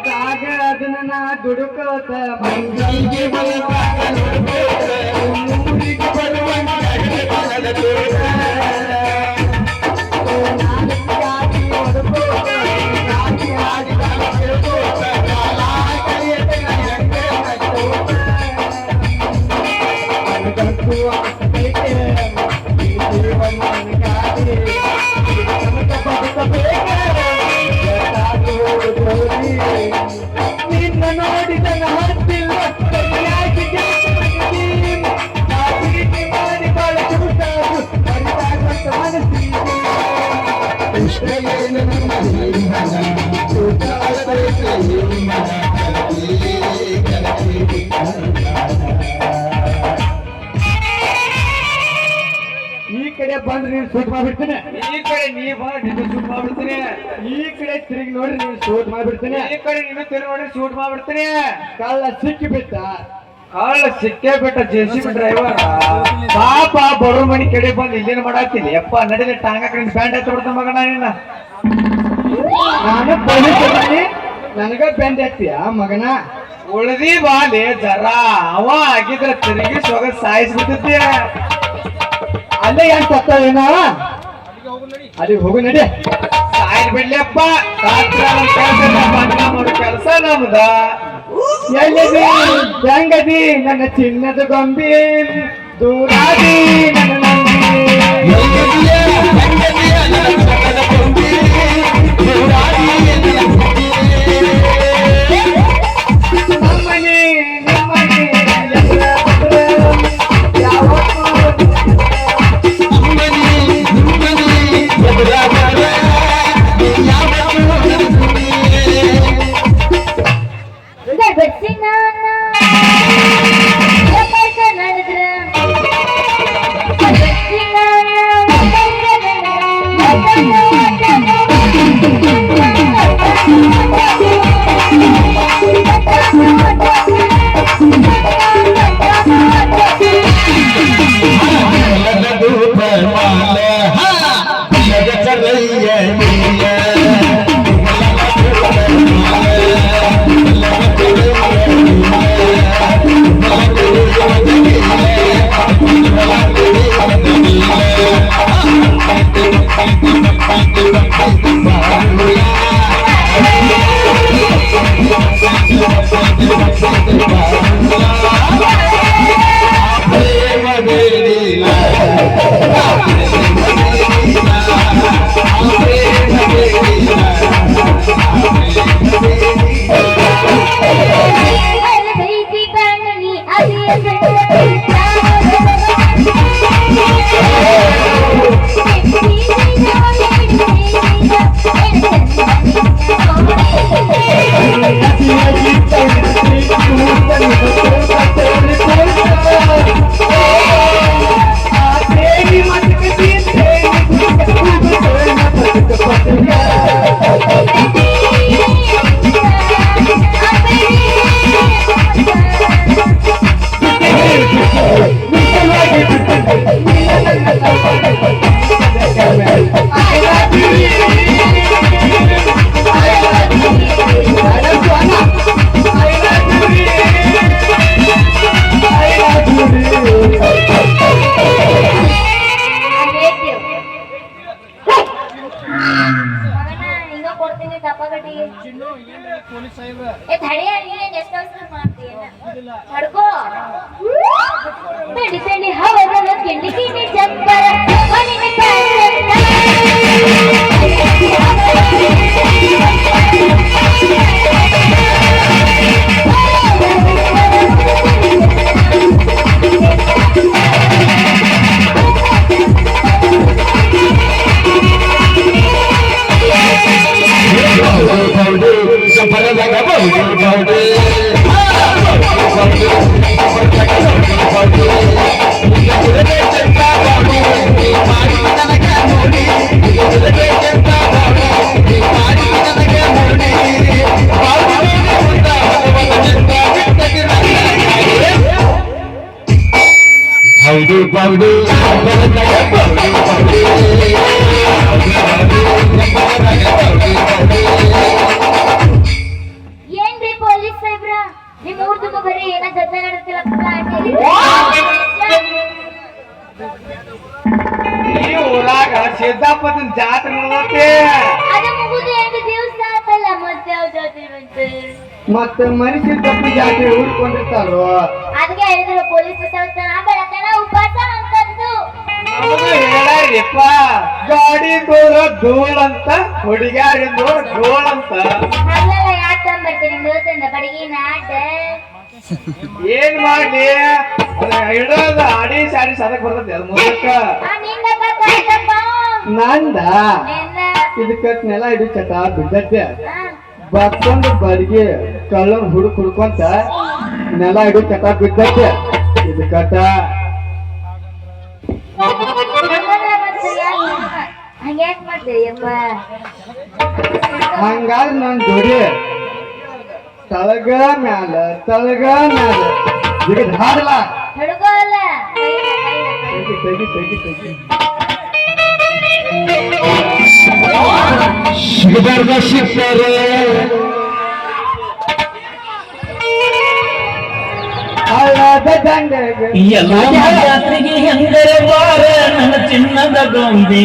ಹೊಲದಾಗ ಅದನ್ನ ನಾ ದುಡುಕೋತ ಮಂದಿಗೆ ಹೊಲದಾಗ ಊರಿಗೆ ನಿನ್ನ ನೋಡಿದ ಹತ್ತಿಲ್ಲ ಮಾಡಿ ಬಾಳ ಈ ಕಡೆ ಬಂದ್ರೆ ನೀನು ಶೂಟ್ ಮಾಡ್ಬಿಡ್ತೇನೆ, ಈ ಕಡೆ ನೀ ಬಂದ್ರೆ ನೀನು ಶೂಟ್ ಮಾಡ್ಬಿಡ್ತೇನೆ, ಈ ಕಡೆ ತಿರುಗಿ ನೋಡಿ ನೀನು ಶೂಟ್ ಮಾಡ್ಬಿಡ್ತೇನೆ, ಈ ಕಡೆ ನೀನು ತಿರುಗಿ ನೋಡಿ ಶೂಟ್ ಮಾಡ್ಬಿಡ್ತೇನೆ. ಕಳ್ಳ ಸಿಕ್ಕಿಬಿಟ್ಟ, ಕಳ್ಳ ಸಿಕ್ಕೇ ಬಿಟ್ಟ ಜೆಸಿಬಿ ಡ್ರೈವರ್ ಪಾಪ ಬರೋ ಮನಿ ಕಡೆ ಬಂದು ಇಲ್ಲೇನು ಮಾಡಾಕ್ತೀನಿ ಯಪ್ಪ ನಡಿಲೆ ಟಾಂಗ ಕಡೆ ಬ್ಯಾಂಡ್ ಹತ್ತ ಬಿಡ್ತ ಮಗನ ನಿನ್ನ. ನಾನು ಪೊಲೀಸ್ ನನಗ ಬ್ಯಾಂಡ್ ಹತ್ತಿಯ ಮಗನ ಉಳ್ದಿ ಬಾಲಿ ಜರ ಅವ ಆಗಿದ್ರ ತಿರುಗಿ ಸೊಗ ಸಾಯಿಸ್ಬಿಡ್ತಿದ್ಯ. ಅಲ್ಲೇ ಏನ್ ಸತ್ತ ಏನ ಅಲ್ಲಿ ಹೋಗು ನಡಿ ಸಾಯ್ ಬಿಡ್ಲಿಯಪ್ಪ. ಕೆಲಸ ನಮ್ದ ಎಲ್ಲಿದಿ ಹೆಂಗದಿ ನನ್ನ ಚಿನ್ನದ ಗೊಂಬಿ ದೂರಾದಿ ನನ್ನ ಮತ್ತ ಮನುಷ್ಯ ತಪ್ಪು ಜಾತಿ ಉಳ್ಕೊಂಡಿರ್ತಾರೋ ಅದಕ್ಕೆ ಹೇಳಿದ್ರು ಪೊಲೀಸ್ ಸಂಸ್ಥಾನ ಬೆಳತನ ಉಪವಾಸ ಅಂತಂದು ಹೇಳಾರಿಪ್ಪ ಗಾಡಿ ದೂರ ಧೂಳ್ ಅಂತ ಹುಡುಗ್ಯಾರಿಂದು ಧೂಳ್ ಅಂತ ಅಲ್ಲೆಲ್ಲ ಯಾಕೆ ತಗೊಂಡ್ಬರ್ತೀನಿ ದೋಸ್ತಂದ ಬಡಗಿ ನಾಟ ಏನ್ ಮಾಡ್ಲಿ ಹಿಡೋದ ಆಡಿ ಸಾಡಿ ಸದಕ್ ಬರ್ತದೆ ಅದು ಮೂಲಕ ನಂದ ಇದಕ್ಕ ನೆಲ ಇದು ಚಟ ಬಿದ್ದತ್ತೆ ಬಕ್ಕೊಂದು ಬಡಿಗೆ ಕಳ್ಳನ್ ಹುಡುಕೊಂತ ನೆಲ ಇಡು ಚಟ ಬಿದ್ದತ್ತೆ ಇದು ಕಟ ಹಂಗ್ಯಾಕ್ ಮಾಡ್ತೀಯಪ್ಪ ಹಂಗಾದ್ರೆ ನನ್ ಜೋಡಿ ತಳಗ ಮ್ಯಾಲ ಈಗ ಹಾಡಲ್ಲ ಹುಡುಗಲ್ಲ ತೆಗಿ ತೆಗಿ ತೆಗಿ ಎಲ್ಲ ಜಾತ್ರೆಗೆ ಎಂದರೆ ಬಾರ ನನ್ನ ಚಿನ್ನದ ಗೊಂಬೆ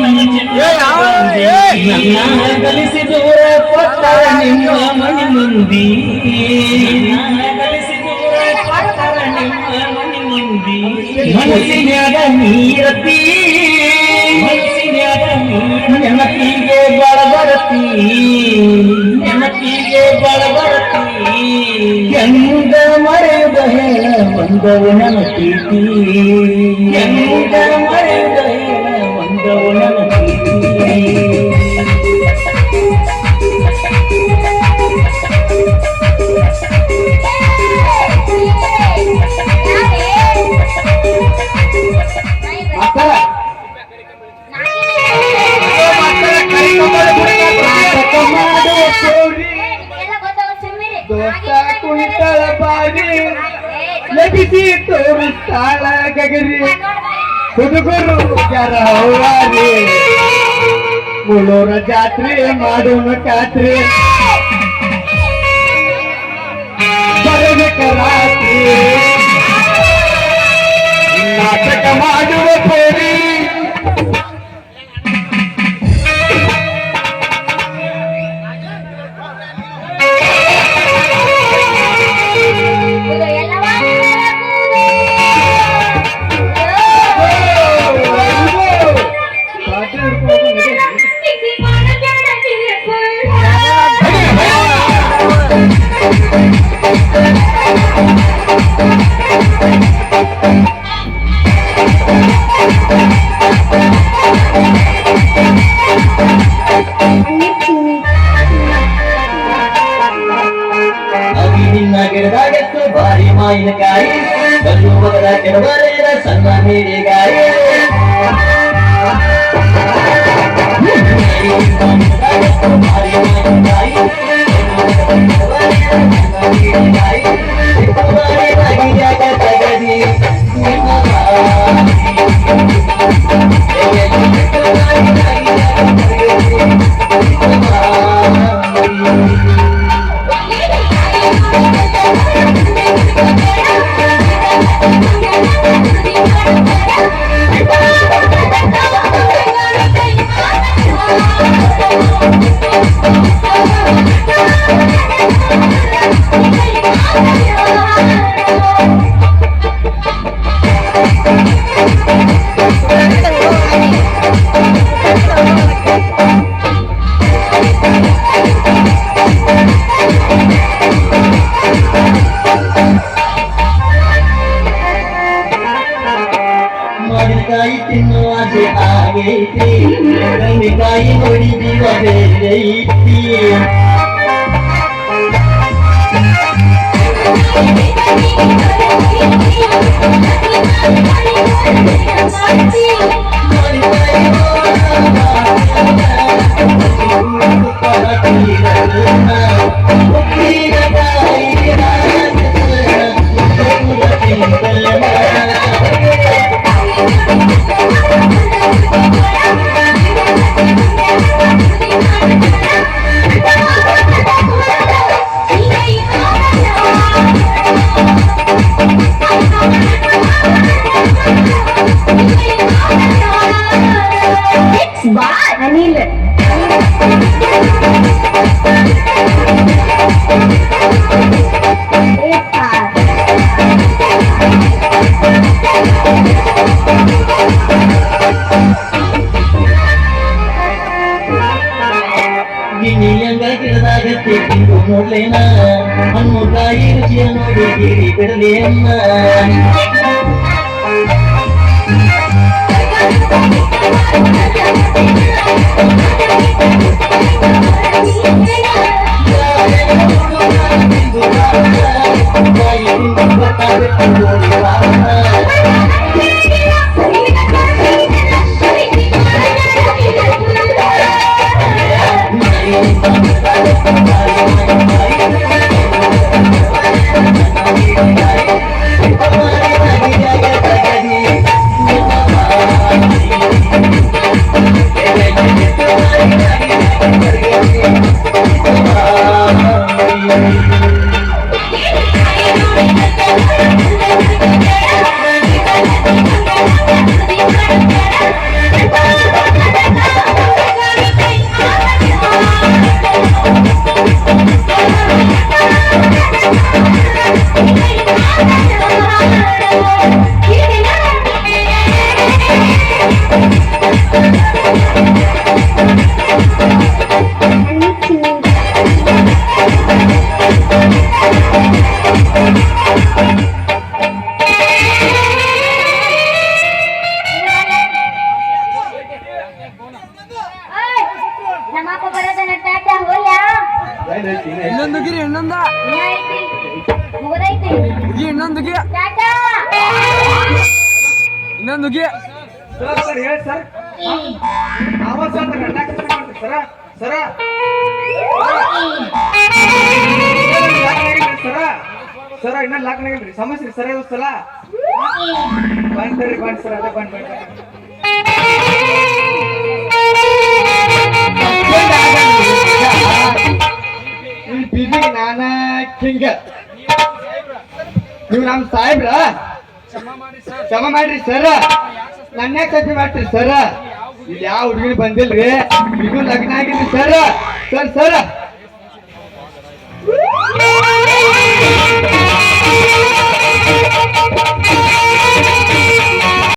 ನನ್ನ ಕಲಿಸಿ ದೂರ ಕೊಟ್ಟರ ನಿಮ್ಮ ಮನೆ ಮಂದಿ ಕಲಿಸಿ ದೂರ ಕೊಟ್ಟರ ನಿಮ್ಮ ಮನೆ ಮಂದಿ ಮನಸ್ಸಿನ್ಯಾಗ ನೀರತಿ ಮನಸ್ಸಿನ್ಯಾಗ ನೆನಪಿಗೆ ಬಳಬರತಿ ನೆನಪಿಗೆ ಬಳಬರತಿ ಎಂದ ಮರೆಯುದ ಹೇಳ ಒಂದವು ನನ್ನ ಪ್ರೀತಿ ಎಂದ ಮರೆಯುದ ಹೇಳ ಒಂದವು ನನ್ನ ಪ್ರೀತಿ ಕುಂಟಳ ಬಾರಿ ಲಭಿಸಿ ತೋರಿಸ್ತಾಳ ಗಗರಿ ಹುಡುಗರು ಜರ ಹೌವಾರಿ ಮುಳೂರ ಜಾತ್ರೆ ಮಾಡೋಣ ಖಾತ್ರಿ ಬರಬೇಕ ರಾತ್ರಿ ನಾಟಕ ಮಾಡುವ ಪೋರಿ ಗಿಡದಾಗೆತ್ತು ಭಾರಿ ಮಾವಿನಕಾಯಿ ಕಲ್ಲು ಮಗದ ಕೆಡಬರೇರ ಸಣ್ಣ ನೀರಿಗಾಯಿ ಭಾರಿ ಮಾವಿನಕಾಯಿ ಮಾವಿನಕಾಯಿ ತಿನ್ನುವ ಆಸೆ ಆಗೈತಿ ರಂಗಿಕಾಯಿ ಹೊಡಿದೀವ ಬೇರೈತಿ Anil. ಗಿಣಿಯಂಗ ಗಿಡದಾಗತ್ತೆ ತಿಂದು ನೋಡ್ಲೇನ ಹಣ್ಣು ಕಾಯಿ ರುಚಿಯ ನೋಡಿ ಗಿರಿ ಬಿಡಲೇನ ನಮ್ಮಪ್ಪ ಬರೋದನ್ನ ಟಾಟಾ ಹೋಗ್ಯಾ ಇನ್ನೊಂದು ಗಿರಿ ಇನ್ನೊಂದ ಮುಗದೈತಿ ಗಿ ಇನ್ನೊಂದು ಗಿ ಟಾಟಾ ಇನ್ನೊಂದು ಗಿ ಸರ್ ಹೇಳಿ ಸರ್ ಆವಾಜ್ ಅಂತ ಸರ ಸರ ಸರ ಇನ್ನ ಲಾಕ್ ಆಗಿಲ್ರಿ ಸಮಸ್ಯೆ ಸರ ಸಲ ಬಂದ್ರಿ ಬಂದ್ ಸರ್ ಅದೇ ಬಂದ್ ಈ ಬಿದಿಗೆ ನಾನ ಕಿಂಗ ನೀವು ನಮ್ ಸಾಹೇಬ್ರ ಕ್ಷಮ ಮಾಡ್ರಿ ಸರ ನನ್ನ ಕಥೆ ಮಾಡ್ತೀರಿ ಸರ ಇಲ್ಲಿ ಯಾವ ಹುಡುಗಿನ ಬಂದಿಲ್ರಿ ಇದು ಲಗ್ನ ಆಗಿದ್ರಿ ಸರ ಸರ್ ಸರ